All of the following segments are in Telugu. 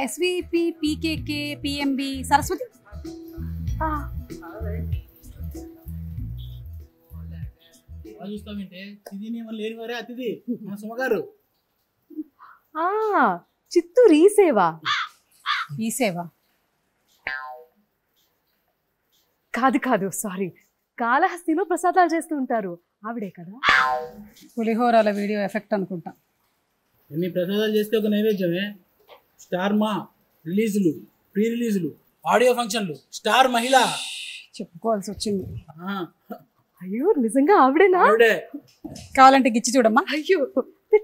SVP PKK PMB Saraswati. చూస్తామంటే లేని వారే అతిథి మన సుమగారు. చిత్తూరు ఈ సేవ కాదు కాదు, సారీ, కాళహస్తిలో ప్రసాదాలు చేస్తూ ఉంటారు ఆవిడే కదా. పులిహోరాల వీడియో ఎఫెక్ట్ అనుకుంటా. ఎన్ని ప్రసాదాలు చేస్తే ఒక నైవేద్యమే. స్టార్ మా రిలీజులు, ప్రీ రిలీజులు, ఆడియో ఫంక్షన్లు, స్టార్ మహిళ చెప్పుకోవాల్సి వచ్చింది. అయ్యో నిజంగా ఆవిడేనా? ఆవిడే. కావాలంటే గిచ్చి చూడమ్మా. అయ్యో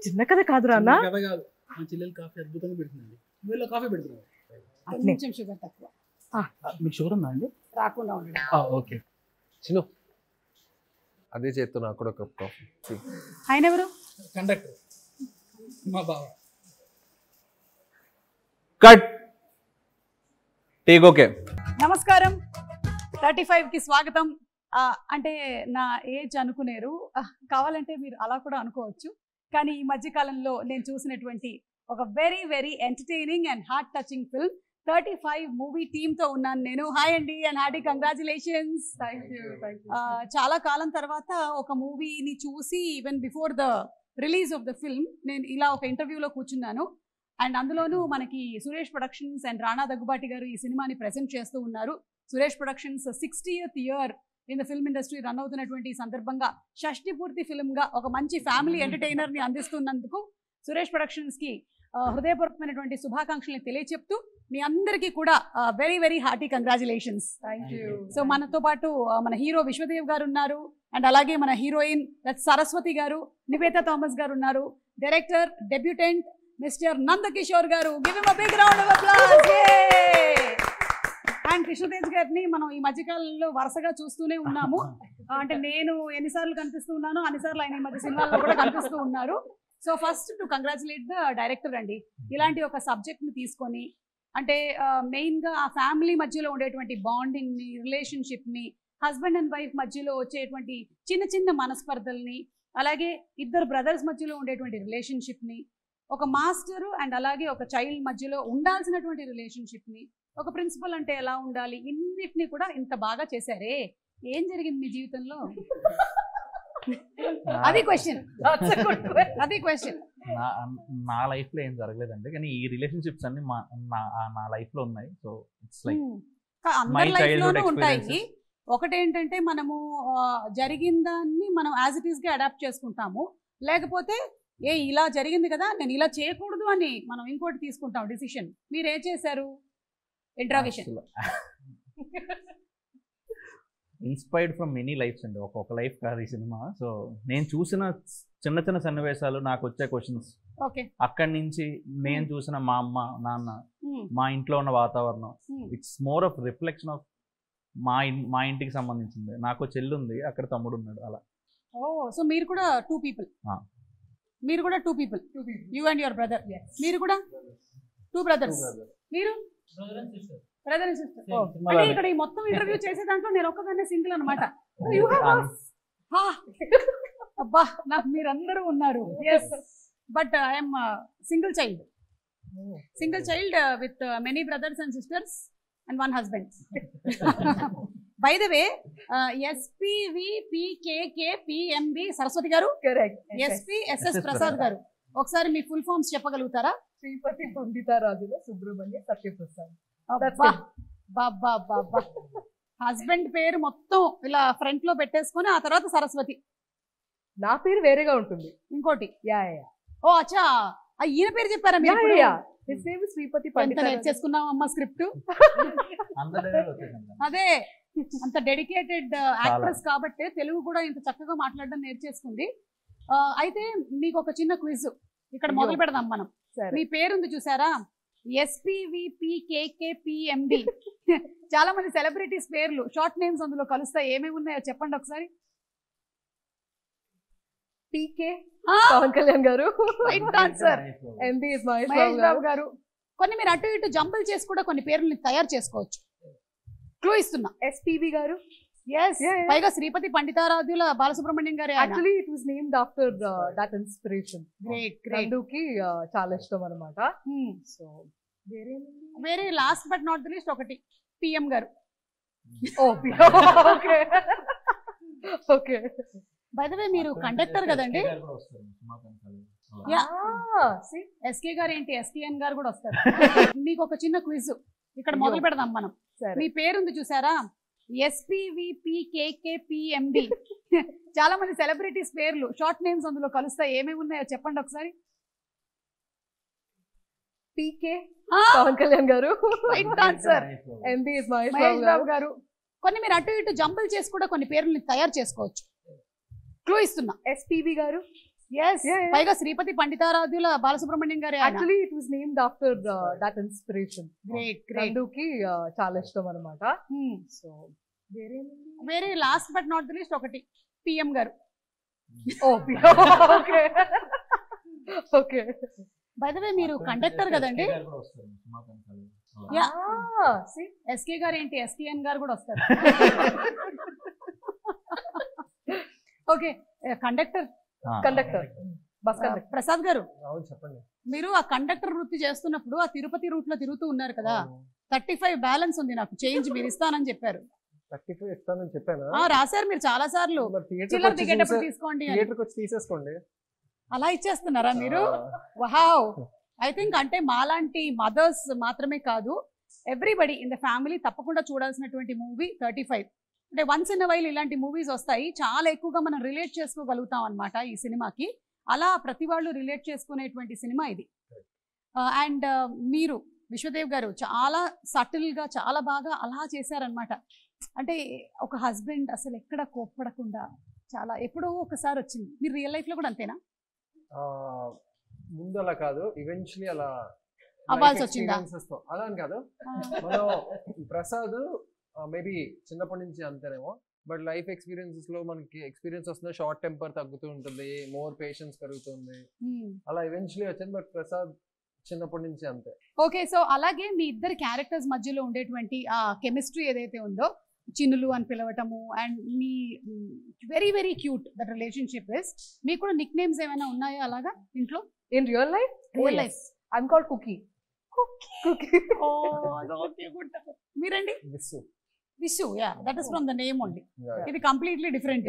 చిన్న కథ కాదురా అన్న. కథ కాదు. మా చెల్లెలు కాఫీ అద్భుతంగా పెడుతుందండి. వీళ్ళు కాఫీ పెడుతున్నారు. కొంచెం షుగర్ తక్కువ. మీకు షుగర్ ఉందా అండి? రాకుండా ఉండండి. ఓకే. చిను అదే చేస్తున్నా అక్కడ ఒక కప్ కాఫీ. ఆయన ఎవరు? కండక్టర్ మా బావ. Cut take okay. నమస్కారం, 35కి స్వాగతం. అంటే నా ఏజ్ అనుకునేరు, కావాలంటే మీరు అలా కూడా అనుకోవచ్చు. కానీ ఈ మధ్యకాలంలో నేను చూసినటువంటి ఒక very very entertaining and heart touching film 35 movie టీమ్తో ఉన్నాను నేను. హాయ్ అండి అండ్ హార్టీ కంగ్రాచులేషన్స్. చాలా కాలం తర్వాత ఒక మూవీని చూసి even before the release of the film నేను ఇలా ఒక ఇంటర్వ్యూలో కూర్చున్నాను. అండ్ అందులోనూ మనకి సురేష్ ప్రొడక్షన్స్ అండ్ రాణా దగ్గుబాటి గారు ఈ సినిమాని ప్రెజెంట్ చేస్తూ ఉన్నారు. Suresh productions 60th year in the film industry run అవుతున్నటువంటి ఈ సందర్భంగా షష్టి పూర్తి ఫిల్మ్గా ఒక మంచి ఫ్యామిలీ ఎంటర్టైనర్ని అందిస్తున్నందుకు సురేష్ ప్రొడక్షన్స్కి హృదయపూర్వకమైనటువంటి శుభాకాంక్షల్ని తెలియచెప్తూ మీ అందరికీ కూడా very very hearty congratulations. So మనతో పాటు మన హీరో విశ్వదేవ్ గారు ఉన్నారు, అండ్ అలాగే మన హీరోయిన్ సరస్వతి గారు, నివేతా థామస్ గారు ఉన్నారు, డైరెక్టర్ డెబ్యూటెంట్ మిస్టర్ నందకిషోర్ గారు. Give him a big round of applause. And Krishnatej గారిని మనం ఈ మధ్యకాలంలో వరుసగా చూస్తూనే ఉన్నాము. అంటే నేను ఎన్నిసార్లు కనిపిస్తూ ఉన్నానో అన్నిసార్లు ఆయన ఈ మధ్య సినిమాల్లో కూడా కనిపిస్తూ ఉన్నారు. So first to congratulate the director అండి. ఇలాంటి ఒక సబ్జెక్ట్ని తీసుకొని అంటే మెయిన్గా ఆ ఫ్యామిలీ మధ్యలో ఉండేటువంటి బాండింగ్ని, రిలేషన్షిప్ని, హస్బెండ్ అండ్ వైఫ్ మధ్యలో వచ్చేటువంటి చిన్న చిన్న మనస్పర్ధల్ని, అలాగే ఇద్దరు బ్రదర్స్ మధ్యలో ఉండేటువంటి రిలేషన్షిప్ని, ఒక మాస్టరు అండ్ అలాగే ఒక చైల్డ్ మధ్యలో ఉండాల్సినటువంటి రిలేషన్షిప్ని, ఒక ప్రిన్సిపల్ అంటే ఎలా ఉండాలి, ఇన్నిటిని కూడా ఇంత బాగా చేశారే, ఏం జరిగింది మీ జీవితంలో? అది క్వశ్చన్. నా లైఫ్ లో ఏం జరగలేదండి, కానీ ఈ రిలేషన్షిప్స్ అన్ని నా లైఫ్ లో ఉన్నాయి. సో ఇట్స్ లైక్ అందరి లైఫ్ లోనూ ఉంటాయి. ఒకటేంటంటే మనము జరిగిన దాన్ని మనం యాజ్ ఇట్ ఈస్ గా అడాప్ట్ చేసుకుంటాము, లేకపోతే ఇలా జరిగింది కదా నేను ఇలా చేయకూడదు అని మనం ఇంకోటి తీసుకుంటాం డిసిషన్. మీరు ఏం చేశారు? Interrogation. Inspired from many lives అండి, ఒక లైఫ్ కాదు ఈ సినిమా. సో నేను చూసిన చిన్న చిన్న సన్నివేశాలు, నాకు వచ్చే క్వశ్చన్స్, అక్కడి నుంచి నేను చూసిన మా అమ్మ నాన్న, మా ఇంట్లో ఉన్న వాతావరణం, it's more of reflection of మా ఇంటికి సంబంధించింది. నాకు చెల్లి ఉంది, అక్కడ తమ్ముడు ఉన్నాడు, అలా. సో మీరు కూడా two people. You and your brother. మీరు కూడా టూ బ్రదర్స్. మీరు బ్రదర్ అండ్ సిస్టర్. అంటే ఇక్కడ ఈ మొత్తం ఇంటర్వ్యూ చేసే దాంట్లో నేను ఒక్కదాన్నే సింగిల్ అనమాట. అబ్బా నాకు మీరందరూ ఉన్నారు. But I'm single child with many brothers and sisters and one husband. By the way SPVPKKPMB Saraswati గారు, SPSS ప్రసాద్ గారు, ఒకసారి మీ ఫుల్ ఫామ్స్ చెప్పగలుగుతారా? శ్రీపతి పండితారాజుల సుబ్రహ్మణ్య సత్యప్రసాద్. హస్బెండ్ పేరు మొత్తం ఇలా ఫ్రంట్ లో పెట్టేసుకొని ఆ తర్వాత సరస్వతి. నా పేరు వేరేగా ఉంటుంది ఇంకోటి. ఓ అచ్చా, ఈయన పేరు చెప్పారా? శ్రీపతి. నేర్చేసుకున్నాం అమ్మ స్క్రిప్ట్. అదే అంత డెడికేటెడ్ యాక్ట్రెస్ కాబట్టి తెలుగు కూడా ఇంత చక్కగా మాట్లాడడం నేర్చేసుకుంది. అయితే మీకు ఒక చిన్న క్విజ్ ఇక్కడ మొదలు పెడదాం మనం. మీ పేరుంది చూసారా, SPVPKKPMB. చాలా మంది సెలబ్రిటీస్ పేర్లు, షార్ట్ నేమ్స్ అందులో కలుస్తాయి. ఏమేమి ఉన్నాయో చెప్పండి ఒకసారి. PK పవన్ కళ్యాణ్ గారు. Right answer. MB Mahesh Babu గారు. కొన్ని మీరు అటు ఇటు జంపుల్ చేసి కూడా కొన్ని పేర్లని తయారు చేసుకోవచ్చు. క్లూ ఇస్తున్నా. SPB గారు. పైగా Sripati Panditaradhyula Balasubrahmanyam garu. Actually it was named after that inspiration. Great. నందుకి చాలా ఇష్టం అన్నమాట. సో వేరే last but not the least ఒకటి PM garu. Okay okay. By the way మీరు కండక్టర్ కదండి. ఎస్కే గారు ఏంటి, ఎస్కేఎన్ గారు కూడా వస్తారు. మీకు ఒక చిన్న క్విజ్ ఇక్కడ మొదలు పెడదాం మనం. మీ పేరుంది చూసారా, SPVPKKPMD. చాలా మంది సెలబ్రిటీస్ పేర్లు షార్ట్ నేమ్స్ అందులో కలుస్తాయి. ఏమేమి ఉన్నాయో చెప్పండి ఒకసారి. పీకే పవన్ కళ్యాణ్ గారు, right answer. MB Mahesh Babu గారు. కొన్ని మీరు అటు ఇటు జంపుల్ చేసి కూడా కొన్ని పేర్లు తయారు చేసుకోవచ్చు. క్లూ ఇస్తున్నా. SPB గారు. పైగా Sripati Panditaradhyula Balasubrahmanyam garu. Actually it was named after that inspiration. Great నందుకి చాలా ఇష్టం అన్నమాట. సో వేరే last but not the least ఒకటి PM garu. Okay okay. By the way మీరు కండక్టర్ కదండి. ఎస్కే గారు ఏంటి, ఎస్కేఎన్ గారు కూడా వస్తారు. Okay, conductor bus conductor Prasad గారు. చెప్పండి. మీరు ఆ కండక్టర్ వృత్తి చేస్తున్నప్పుడు ఆ తిరుపతి రూట్ లో తిరుగుతూ ఉన్నారు కదా, 35 బ్యాలెన్స్ ఉంది నాకు చేంజ్ మీరు ఇస్తానని చెప్పారు. 35 ఇస్తానని చెప్పాను. రాశారు మీరు చాలా సార్లు. చిల్లర దిగేటప్పుడు తీసుకోండి, థియేటర్కి వచ్చి తీసేసుకోండి. అలా ఇచ్చేస్తున్నారా మీరు? వావ్. ఐ థింక్ అంటే మాలాంటి మదర్స్ మాత్రమే కాదు, ఎవ్రీబడి ఇన్ ద ఫ్యామిలీ తప్పకుండా చూడాల్సినటువంటి మూవీ 35. అంటే వన్స్ ఇన్ వైల్ ఇలాంటి మూవీస్ వస్తాయి, చాలా ఎక్కువగా మనం రిలేట్ చేసుకోగలుగుతాం అనమాట ఈ సినిమాకి. అలా ప్రతి వాళ్ళు రిలేట్ చేసుకునేటువంటి సినిమా ఇది. అండ్ మీరు విశ్వదేవ్ గారు చాలా సటిల్గా చాలా బాగా అలా చేశారనమాట. అంటే ఒక హస్బెండ్ అసలు ఎక్కడ కోప్పడకుండా చాలా ఎప్పుడో ఒకసారి వచ్చింది. మీరు రియల్ లైఫ్లో కూడా అంతేనా? ముందు అలా కాదు, ఈవెన్చువల్లీ అలా అవ్వాల్సి వచ్చిందా? అలా అని కాదు, మనం ప్రసాద్ మేబీ చిన్నప్పటి నుంచి అంతేనేమో, బట్ లైఫ్ ఎక్స్పీరియన్సెస్ లో మనకి ఎక్స్పీరియన్స్ వస్తుంది, షార్ట్ టెంపర్ తగ్గుతూ ఉంటుంది, మోర్ పేషెన్స్ పెరుగుతుంది, అలా ఈవెన్చువల్లీ వచ్చింది. బట్ ప్రసాద్ చిన్నప్పటి నుంచి అంతే. ఓకే, సో అలాగే మీ ఇద్దరు క్యారెక్టర్స్ మధ్యలో ఉండేటువంటి ఆ కెమిస్ట్రీ ఏదైతే ఉందో, చిన్నులు అని పిలవటము అండ్ మీ very very cute that relationship is. మీకు కూడా నిక్ నేమ్స్ ఏమైనా ఉన్నాయా అలాగా ఇంట్లో? In real life? Real life I'm called Cookie. మీరండి? Visu. Yeah, that is from the name only. ఇది కంప్లీట్లీ డిఫరెంట్.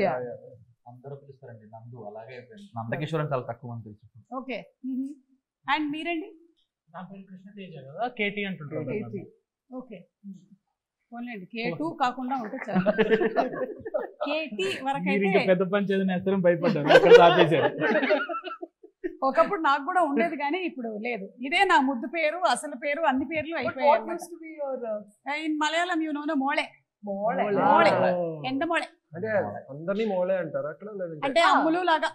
అందరూ పిలుస్తారండి నందు, అలాగే నందకిషోర్ అని చాలా తక్కువ మంది తెలుసు. ఓకే. అండ్ మీరండి? నా పేరు కృష్ణతేజ కదా, కేటీ అంటుంటారు. ఓకే, పోన్లేండి K2 కాకుండా ఉంటే చాలు. కేటీ వరకైతే పెద్ద పంచేది నేస్తారని భయపడ్డారు, ఆపేశారు. ఒకప్పుడు నాకు కూడా ఉండేది కానీ ఇప్పుడు లేదు. ఇదే నా ముద్దు పేరు, అసలు పేరు, అన్ని పేర్లు అయిపోయాయి. ఇన్ మలయాళం యు నో మోళే. మోళే ఎంత మోళే అంటే అందరినీ మోళే అంటారు అక్కడ, అంటే అమ్ములు లాగా.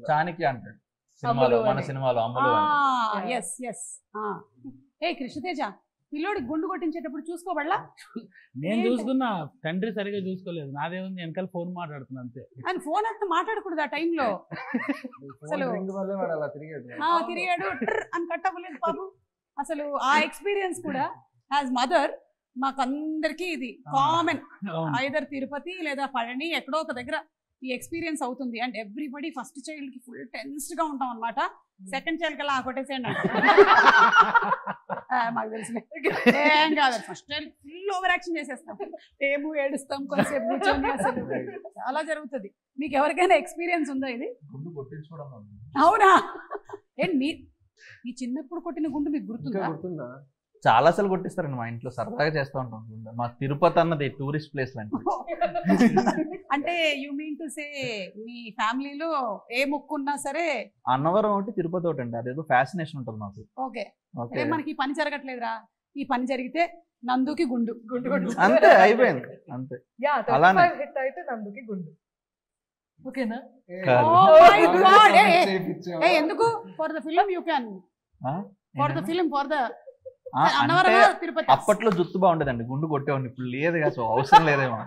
చాణక్య అంటాడు సినిమాలో, మన సినిమాలో Ammulu. S S. A Krishnateja, పిల్లోడి గుండు కొట్టించేటప్పుడు చూసుకోబడలా? నేను చూసుకున్నా, తండ్రి సరిగా చూసుకోలేదు. నాదేముంది, వెనకాల ఫోన్ మాట్లాడుతున్నా అంతే. ఆయన ఫోన్ అంతా మాట్లాడకూడదు ఆ టైంలో. అసలు తిరిగాడు అని కట్టవలేదు పాపం. అసలు ఆ ఎక్స్పీరియన్స్ కూడా యాజ్ మదర్ మాకందరికీ ఇది కామన్. ఐదర్ తిరుపతి లేదా పళని ఎక్కడో ఒక దగ్గర ఈ ఎక్స్పీరియన్స్ అవుతుంది. అండ్ ఎవ్రీబడి ఫస్ట్ చైల్డ్ కి ఫుల్ టెన్స్డ్ గా ఉంటాం అనమాట. సెకండ్ చైల్డ్ కల్లా కొట్టేసేయండి అంట. మాకు తెలుసు, ఏం కాదు. First child full over action చేసేస్తాం, ఏమో ఏడుస్తాం, కొంతసేపు కూర్చొని. అసలు చాలా జరుగుతుంది. మీకు ఎవరికైనా ఎక్స్పీరియన్స్ ఉందా ఇది? అవునా? ఏంటి మీ చిన్నప్పుడు కొట్టిన గుండు మీకు గుర్తుందా? చాలా సార్లు కొట్టిస్తారండి మా ఇంట్లో, సరదాగా చేస్తూ ఉంటాం. మా తిరుపతి అన్నది టూరిస్ట్ ప్లేస్ లాంటి. అంటే యు మీన్ టు సే మీ ఫ్యామిలీలో ఏ ముక్కున్నా సరే అన్నవరం ఒకటి తిరుపతి ఒకటి అండి, అదేదో ఫ్యాసినేషన్ ఉంటుంది మాకు. ఓకే, మనకి ఈ పని జరగట్లేదురా, ఈ పని జరిగితే నందుకి గుండు గుండు గుండు అంతే, అయిపోయింది అంతే. అలానే హిట్ అయితే నందుకి గుండు. ఓకేనా? ఎందుకు? For the film you can, for the film, for the Tirupati. అప్పట్లో జుత్తు బాగుండేదండి, గుండు కొట్టేవాడిని. ఇప్పుడు లేదుగా, సో అవసరం లేదేమో.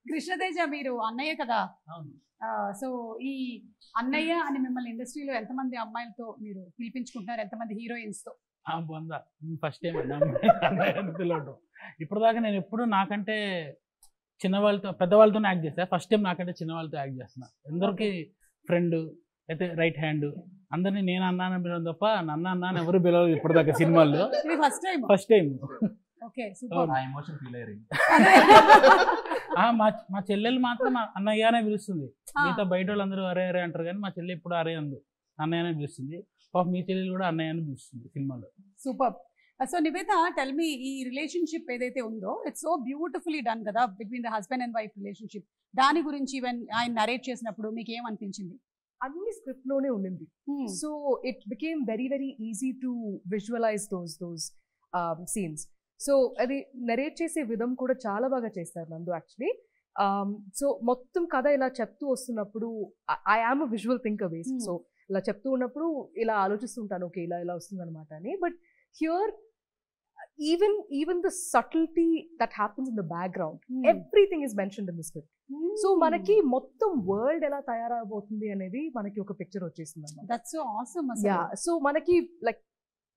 కృష్ణతేజ, మీరు అన్నయ్య కదా, సో ఈ అన్నయ్య అని మిమ్మల్ని ఇండస్ట్రీలో ఎంతమంది అమ్మాయిలతో మీరు పిలిపించుకుంటున్నారు, ఎంతమంది హీరోయిన్స్ తో? ఫస్ట్ టైం పిలవడం. ఇప్పుడు దాకా నేను ఎప్పుడు నాకంటే చిన్నవాళ్ళతో పెద్దవాళ్ళతో యాక్ట్ చేస్తా, ఫస్ట్ టైం నాకంటే చిన్నవాళ్ళతో యాక్ట్ చేస్తున్నా. అందరికి ఫ్రెండ్, అయితే రైట్ హ్యాండ్ అందరినీ నేను అన్నాను పిలవడం తప్ప నన్ను అన్నాను ఎవరు పిలవలేదు ఇప్పటిదాకా సినిమాల్లో. ఇది first time. First time. Okay super. ఆ ఎమోషన్ ఫీల్ అయ్యారు. మా చెల్లెలు మాత్రం అన్నయ్య అనే పిలుస్తుంది. మిగతా బయట వాళ్ళందరూ అరే అరే అంటారు కానీ మా చెల్లి ఎప్పుడు అరే అందు అన్నయ్య అనే పిలుస్తుంది. పాప మీ చెల్లెలు కూడా అన్నయ్య అని పిలుస్తుంది సినిమాలో. Super. So Nivetha tell me, ఈ రిలేషన్షిప్ ఏదైతే ఉందో ఇట్స్ సో బ్యూటిఫుల్లీ డన్ కదా between the husband and wife relationship. దాని గురించి ఈవెన్ ఆయన నరేట్ చేసినప్పుడు మీకు ఏమనిపించింది? అన్ని స్క్రిప్ట్ లోనే ఉండింది. So it became very very easy to visualize those scenes. So అది నరేట్ చేసే విధం కూడా చాలా బాగా చేస్తారు నందు యాక్చువల్లీ. సో మొత్తం కథ ఇలా చెప్తూ వస్తున్నప్పుడు I am a visual thinker base. So ఇలా చెప్తూ ఉన్నప్పుడు ఇలా ఆలోచిస్తుంటాను, ఓకే ఇలా ఇలా వస్తుంది అనమాట అని. But here even the subtlety that happens in the background, everything is mentioned in the script. So manaki mottam world ela tayarabothundi anedi manaki oka picture vachesindi annama. That's so awesome asalu. Yeah, so manaki like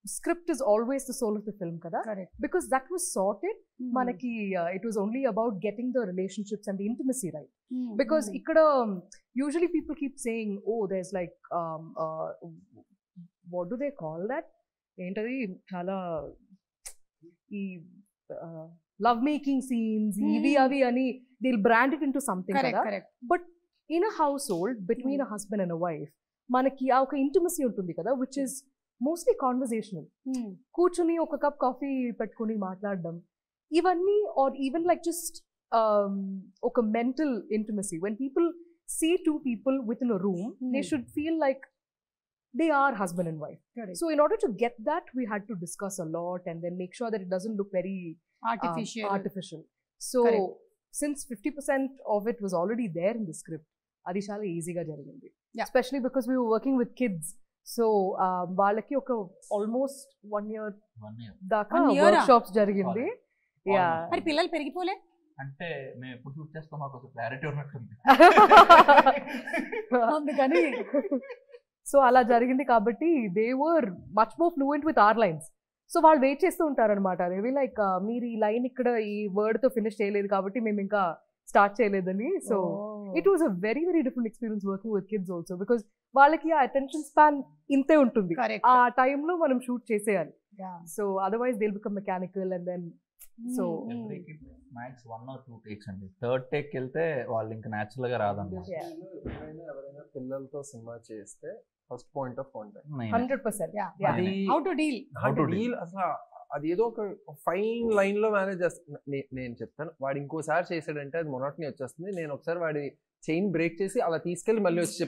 script is always the soul of the film kada. Correct. Because that was sorted. Manaki it was only about getting the relationships and the intimacy right. Because ikkada usually people keep saying, oh there's like what do they call that, entadi chala ఈ లవ్ మేకింగ్ సీన్స్ ఇవి అవి అని they will brand it into something కదా. But in a household between a husband and a wife మనకి ఆ ఒక ఇంటిమసీ ఉంటుంది కదా, విచ్ ఇస్ మోస్ట్లీ కాన్వర్జేషనల్. కూర్చుని ఒక కప్ కాఫీ పెట్టుకుని మాట్లాడడం ఇవన్నీ, ఆర్ ఈవెన్ లైక్ జస్ట్ ఒక mental intimacy. When people see two people within a room, they should feel like they are husband and wife. Correct. So in order to get that, we had to discuss a lot and then make sure that it doesn't look very artificial. So correct. Since 50% of it was already there in the script, adi chaala easy ga jarigindi. Especially because we were working with kids. So వాళ్ళకి ఒక almost 1 year దాకా workshops జరిగింది. Yeah. మరి పిల్లలు పెరిగిపోలే అంటే మేము ఎప్పుడు షూట్ చేస్తాం మాకు ఒక క్లారిటీ ఉన్నట్టుంది. అందుకని సో అలా జరిగింది కాబట్టి they were much more fluent with our lines. So వాళ్ళు వెయిట్ చేస్తూ ఉంటారనమాట. దే లైక్ మీరు ఈ లైన్ ఇక్కడ ఈ వర్డ్తో ఫినిష్ చేయలేదు కాబట్టి మేము ఇంకా స్టార్ట్ చేయలేదని. So it was a very very different experience working with kids also, because వాళ్ళకి ఆ అటెన్షన్ స్పాన్ ఇంతే ఉంటుంది. ఆ టైంలో మనం షూట్ చేసేయాలి. So otherwise they will become mechanical and then so max 1 or 2 takes అండి. థర్డ్ టేక్ వెళ్తే వాళ్ళు ఇంకా న్యాచురల్ గా రాదన్న. ఎవరైనా పిల్లలతో సినిమా చేస్తే first point of contact 100%. How to deal అసలు అది ఏదో ఒక ఫైన్ లైన్ లో మేనేజ్ చేస్తాను. నేను చెప్తాను, వాడు ఇంకోసారి చేసాడంటే అది మొనాటనీ వచ్చేస్తుంది. నేను ఒకసారి వాడి చైన్ బ్రేక్ చేసి అలా తీసుకెళ్ళి మళ్ళీ వచ్చి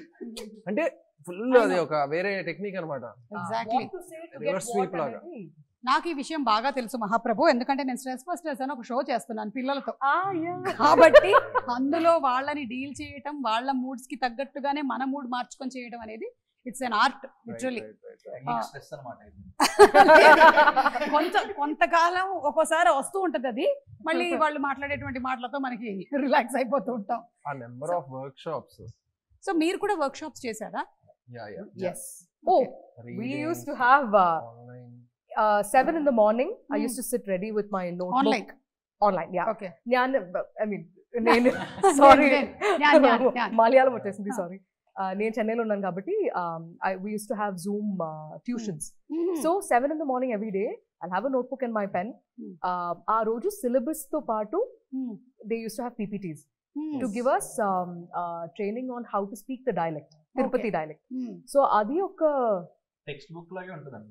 అంటే ఫుల్ అది ఒక వేరే టెక్నిక్ అనమాట. రివర్స్ స్వీప్ లాగా. నాకు ఈ విషయం బాగా తెలుసు మహాప్రభు, ఎందుకంటే నేను స్ట్రెస్ బస్టర్స్ అని ఒక షో చేస్తున్నాను పిల్లలతో. కాబట్టి అందులో వాళ్ళని డీల్ చేయటం, వాళ్ళ మూడ్స్ కి తగ్గట్టుగానే మన మూడ్ మార్చుకొని చేయడం అనేది ఇట్స్ ఎన్ ఆర్ట్ లిటరల్లీ. కొంతకాలం ఒక్కోసారి వస్తూ ఉంటది అది, మళ్ళీ వాళ్ళు మాట్లాడేటువంటి మాటలతో మనకి రిలాక్స్ అయిపోతూ ఉంటాం. ఆ number of work shops. So మీరు కూడా వర్క్ షాప్స్ చేశారా? Yes. Oh, we used to have 7 in the morning. I used to sit ready with my notebook. Online, yeah. Okay. I mean, sorry. Malayalam వచ్చేసింది, sorry. నేను చెన్నైలో ఉన్నాను కాబట్టి we used to have Zoom tuitions. So 7 in the morning every day, I'll have a notebook and my pen. ఆ రోజు syllabus తో పాటు they used to have PPTs to give us training on how to speak the dialect, Tirupati dialect. So అది ఒక టెక్స్ట్ బుక్ లాగే ఉంటదండి.